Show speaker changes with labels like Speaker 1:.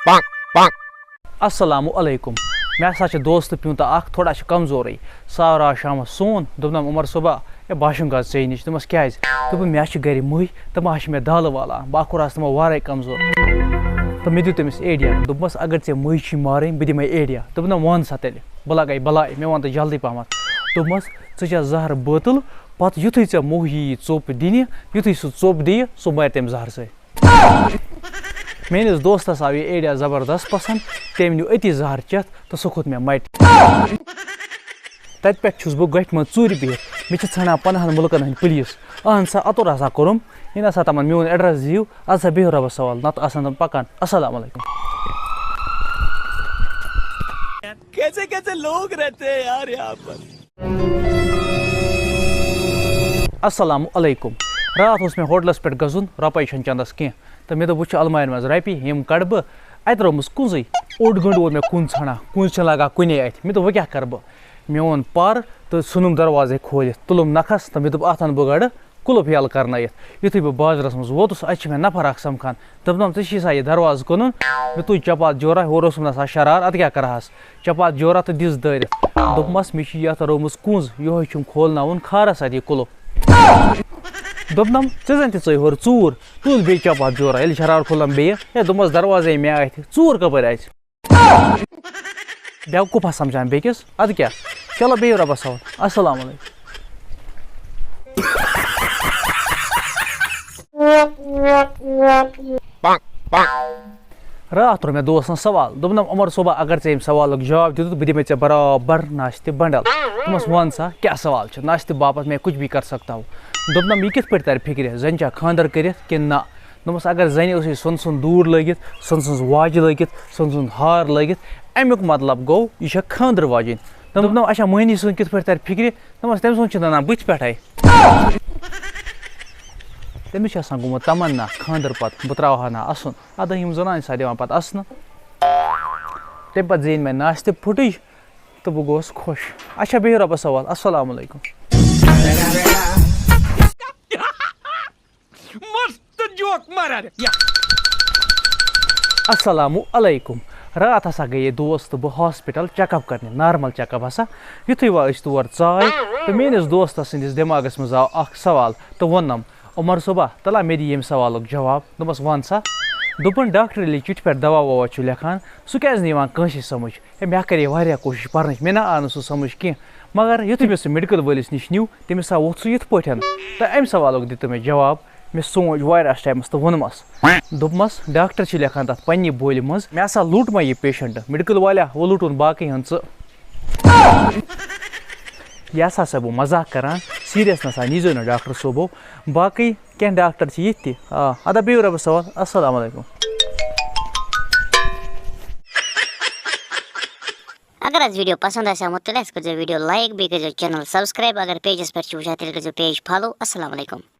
Speaker 1: السلام علیکم مےٚ ہسا چھِ دوستہٕ پیوٗنٛتاہ اکھ تھوڑا چھِ کمزورٕے سُہ آو شامس سون دوٚپنم عمر صٲبا ہے باشُن گژھ ژےٚ نِش دوٚپمس کیٛازِ دوٚپُن مےٚ چھِ گرِ مٔہۍ تِم حظ چھِ مےٚ دالہٕ والان بہٕ کوٚرہس تِمو وارَے کمزور تہٕ مےٚ دیُت تٔمِس ایڈیا دوٚپمس اگر ژےٚ مٔہۍ چھِ مارٕنۍ بہٕ دِمے ایڈیا دوٚپنم وَن سا تیٚلہِ بہٕ لگے بلاے مےٚ وَن تہٕ جلدی پہمتھ دوٚپمس ژٕ چھےٚ زہر بٲتل پتہٕ یُتھُے ژےٚ موٚہ یی ژوٚپ دِنہِ یُتھُے سُہ ژوٚپ دِیہِ سُہ مارِ تٔمۍ زہر سۭتۍ میٲنِس دوستس آو یہِ ایڈیا زبردست پسنٛد تٔمۍ نیوٗ أتی زہر چٮ۪تھ تہٕ سُہ کھوٚت مےٚ مٹہِ تتہِ پٮ۪ٹھ چھُس بہٕ گۄپھِ منٛز ژوٗرِ بِہِتھ مےٚ چھِ ژھانڈان 15 مُلکن ہٕنٛدۍ پُلیٖس اہن سا اَتُر ہسا کوٚرُم یہِ نسا تمن میون ایڈرس دِیِو اَدٕ سا بِہِو رۄبس سوال نتہٕ آسن تِم پکان السلام علیکم
Speaker 2: کیسے کیسے لوگ رہتے ہیں یار یہاں پر
Speaker 1: السلام علیکم راتھ اوس مےٚ ہوٹلس پٮ۪ٹھ گژھُن رۄپے چھنہٕ چندس کینٛہہ تہٕ مےٚ دوٚپ وٕچھ المارِ منٛز رۄپیہِ یِم کڑٕ بہٕ اتہِ روٗمٕژ کُنزٕے اوٚڑ گٲنٛٹہٕ ووت مےٚ کُنز ژھانڈان کُنز چھنہٕ لگان کُنے اتھِ مےٚ دوٚپ وۄنۍ کیٛاہ کرٕ بہٕ مےٚ اوٚن پر تہٕ ژھٕنُم دروازے کھوٗلِتھ تُلُم نکھس تہٕ مےٚ دوٚپ اتھ انہٕ بہٕ گۄڈٕ کُلُف یَلہٕ کرنٲیِتھ یُتھُے بہٕ بازرس منٛز ووتُس اتہِ چھِ مےٚ نفر اکھ سمکھان دوٚپنم ژےٚ چھی سا یہِ دروازٕ کٕنُن مےٚ تُج چپات جورا ہورٕ اوسُم نسا شرار ادٕ کیٛاہ کرہس چپات جورا تہٕ دِژ دٲرِتھ دوٚپمس مےٚ چھِ یتھ رٲومٕژ کُنز یِہوے چھُم کھولناوُن کھارس اتہِ یہِ کُلُف دوٚپنم ژےٚ زن تہِ ژٕے ہورٕ ژوٗر تُل بیٚیہِ چپات جورا ییٚلہِ شرار کھولنم بیٚیہِ ہے دوٚپمس دروازے مےٚ اتھِ ژوٗر کپٲرۍ اَژِ بیوقوٗفا سمجھان بیٚکِس ادٕ کیٛاہ چلو بِہِو رۄبس حوال السلام علیکم راتھ تروو مےٚ دوستن سوال دوٚپنم عمر صٲبا اگر ژےٚ ییٚمہِ سوالُک جواب دِتُتھ بہٕ دِمے ژےٚ برابر ناشتہِ بنڈل دوٚپمس وَن سا کیٛاہ سوال چھُ ناشتہِ باپتھ میں کُچھ بھی کر سکتا ہوں دوٚپنم یہِ کِتھ پٲٹھۍ ترِ فِکرِ زَنہِ چھا خانٛدر کٔرِتھ کِنہٕ نہ دوٚپمس اگر زنہِ اوسُے سۄنہٕ سُنٛد دوٗر لٲگِتھ سۄنہٕ سٕنٛز واجہِ لٲگِتھ سۄنہٕ سُنٛد ہار لٲگِتھ امیُک مطلب گوٚو یہِ چھےٚ خانٛدر واجِنۍ دوٚپنم اچھا مٔہنی سُنٛد کِتھ پٲٹھۍ ترِ فِکرِ دوٚپمس تٔمۍ سُنٛد چھُ ننان بٕتھِ پٮ۪ٹھے تٔمِس چھُ آسان گوٚمُت تمنا خانٛدر پتہٕ بہٕ تراوہا نا اَسُن ادٕ یِم زنانہٕ چھِ سا دِوان پتہٕ اَسنہٕ تمہِ پتہٕ زیٖنۍ مےٚ ناشتہِ پھُٹٕج تہٕ بہٕ گوس خۄش اچھا بِہِو رۄبس حوال السلام علیکم السلام علیکم راتھ ہسا گٔیے دوست تہٕ بہٕ ہاسپِٹل چیک اپ کرنہِ نارمل چیک اپ ہسا یُتھُے وۄنۍ أسۍ تور ژاے تہٕ میٲنِس دوستس سٕنٛدِس دٮ۪ماغس منٛز آو اکھ سوال تہٕ ووٚننم عمر صٲبا تلا مےٚ دِ ییٚمہِ سوالُک جواب دوٚپمس وَن سا دوٚپُن ڈاکٹر ییٚلہِ چِٹھِ پٮ۪ٹھ دوا ووا چھُ لیکھان سُہ کیٛازِ نہٕ یِوان کٲنٛسے سمٕجھ ہے مےٚ کرے واریاہ کوٗشِش پرنٕچ مےٚ نہ آو نہٕ سُہ سمٕجھ کینٛہہ مگر یُتھُے مےٚ سُہ میڈِکل وٲلِس نِش نیوٗ تٔمِس ہا ووٚتھ سُہ یِتھ پٲٹھۍ تہٕ امہِ سوالُک دِتُن مےٚ جواب مےٚ سونٛچ واریاہس ٹایمس تہٕ ووٚنمس دوٚپمس ڈاکٹر چھِ لیکھان تتھ پننہِ بولہِ منٛز مےٚ ہسا لوٚٹ ما یہِ پیشنٹ میڈِکل والیا وۄنۍ لوٚٹُن باقٕے ہن ژٕ یہِ ہسا چھُسے بہٕ مزاق کران سیٖریس نسا نیٖزیو نہٕ ڈاکٹر صٲبو باقٕے کینٛہہ ڈاکٹر چھِ یِتھ تہِ ادا بِہِو رۄبس حوال السلام علیکم
Speaker 3: اگر حظ ویڈیو پسند آسہِ آمُت تیٚلہِ حظ کٔرۍزیو ویڈیو لایک بیٚیہِ کٔرۍزیو چینل سبسکرایب اگر پیجس پٮ۪ٹھ چھِ وٕچھان تیٚلہِ کٔرۍزیو پیج فالو السلام علیکم